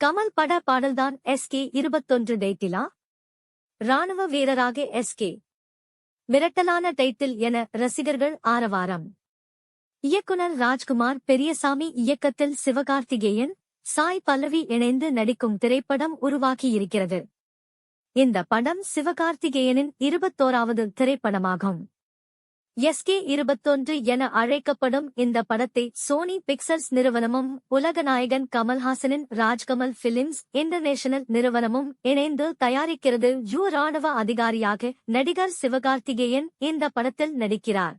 கமல் பட பாடல்தான் SK 21 டைட்டிலா? ராணுவ வீரராக SK. மிரட்டலான டைட்டில் என ரசிகர்கள் ஆரவாரம். இயக்குனர் ராஜ்குமார் பெரியசாமி இயக்கத்தில் சிவகார்த்திகேயன், சாய் பல்லவி இணைந்து நடிக்கும் திரைப்படம் உருவாகியிருக்கிறது. இந்த படம் சிவகார்த்திகேயனின் 21வது திரைப்படமாகும். SK 21 என அழைக்கப்படும் இந்த படத்தை சோனி பிக்சர்ஸ் நிறுவனமும் உலகநாயகன் கமல்ஹாசனின் ராஜ்கமல் பிலிம்ஸ் இன்டர்நேஷனல் நிறுவனமும் இணைந்து தயாரிக்கிறது. ராணுவ அதிகாரியாக நடிகர் சிவகார்த்திகேயன் இந்த படத்தில் நடிக்கிறார்.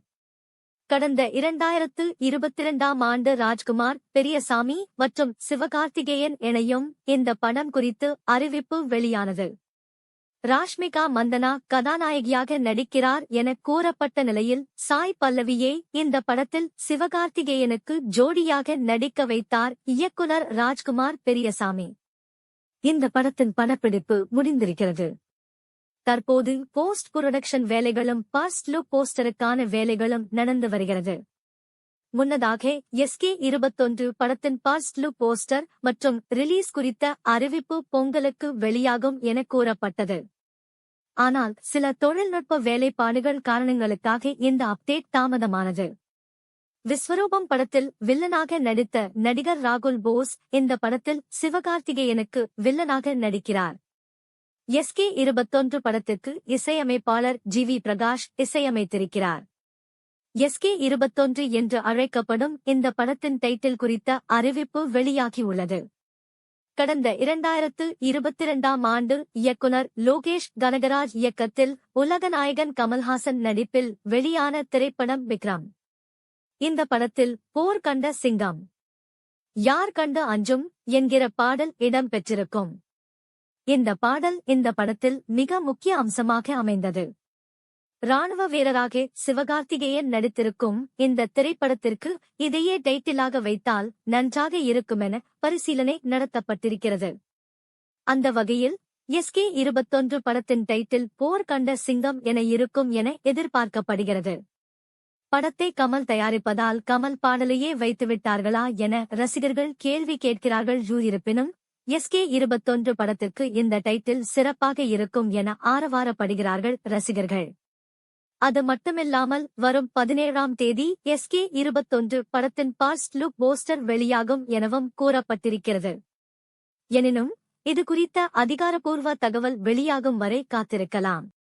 கடந்த 2022ஆம் ஆண்டு ராஜ்குமார் பெரியசாமி மற்றும் சிவகார்த்திகேயன் இணையும் இந்த படம் குறித்து அறிவிப்பு வெளியானது. ராஷ்மிகா மந்தனா கதாநாயகியாக நடிக்கிறார் என கூறப்பட்ட நிலையில் சாய் பல்லவியை இந்த படத்தில் சிவகார்த்திகேயனுக்கு ஜோடியாக நடிக்க வைத்தார் இயக்குனர் ராஜ்குமார் பெரியசாமி. இந்த படத்தின் படப்பிடிப்பு முடிந்திருக்கிறது. தற்போது போஸ்ட் புரொடக்ஷன் வேலைகளும் ஃபர்ஸ்ட் லுக் போஸ்டருக்கான வேலைகளும் நடந்து வருகிறது. முன்னதாக SK 21 படத்தின் ஃபர்ஸ்ட் லுக் போஸ்டர் மற்றும் ரிலீஸ் குறித்த அறிவிப்பு பொங்கலுக்கு வெளியாகும் என கூறப்பட்டது. ஆனால் சில தொழில்நுட்ப வேலைப்பாடுகள் காரணங்களுக்காக இந்த அப்டேட் தாமதமானது. விஸ்வரூபம் படத்தில் வில்லனாக நடித்த நடிகர் ராகுல் போஸ் இந்த படத்தில் சிவகார்த்திகேயனுக்கு வில்லனாக நடிக்கிறார். SK 21 படத்திற்கு இசையமைப்பாளர் GV பிரகாஷ் இசையமைத்திருக்கிறார். SK 21 என்று அழைக்கப்படும் இந்த படத்தின் டைட்டில் குறித்த அறிவிப்பு வெளியாகியுள்ளது. கடந்த 2022ஆம் ஆண்டு இயக்குனர் லோகேஷ் கனகராஜ் இயக்கத்தில் உலகநாயகன் கமல்ஹாசன் நடிப்பில் வெளியான திரைப்படம் விக்ரம். இந்த படத்தில் போர் கண்ட சிங்கம் யார் கண்டு அஞ்சும் என்கிற பாடல் இடம் பெற்றிருக்கும். இந்த பாடல் இந்த படத்தில் மிக முக்கிய அம்சமாக அமைந்தது. ராணுவ வீரராக சிவகார்த்திகேயன் நடித்திருக்கும் இந்த திரைப்படத்திற்கு இதையே டைட்டிலாக வைத்தால் நன்றாக இருக்குமென பரிசீலனை நடத்தப்பட்டிருக்கிறது. அந்த வகையில் SK 21 படத்தின் டைட்டில் போர் கண்ட சிங்கம் என இருக்கும் என எதிர்பார்க்கப்படுகிறது. படத்தை கமல் தயாரிப்பதால் கமல் பாடலையே வைத்துவிட்டார்களா என ரசிகர்கள் கேள்வி கேட்கிறார்கள். இருப்பினும் SK 21 படத்திற்கு இந்த டைட்டில் சிறப்பாக இருக்கும் என ஆரவாரப்படுகிறார்கள் ரசிகர்கள். அது மட்டுமில்லாமல் வரும் 17ஆம் தேதி SK 21 படத்தின் ஃபர்ஸ்ட் லுக் போஸ்டர் வெளியாகும் எனவும் கூறப்பட்டிருக்கிறது. எனினும் இது குறித்த அதிகாரப்பூர்வ தகவல் வெளியாகும் வரை காத்திருக்கலாம்.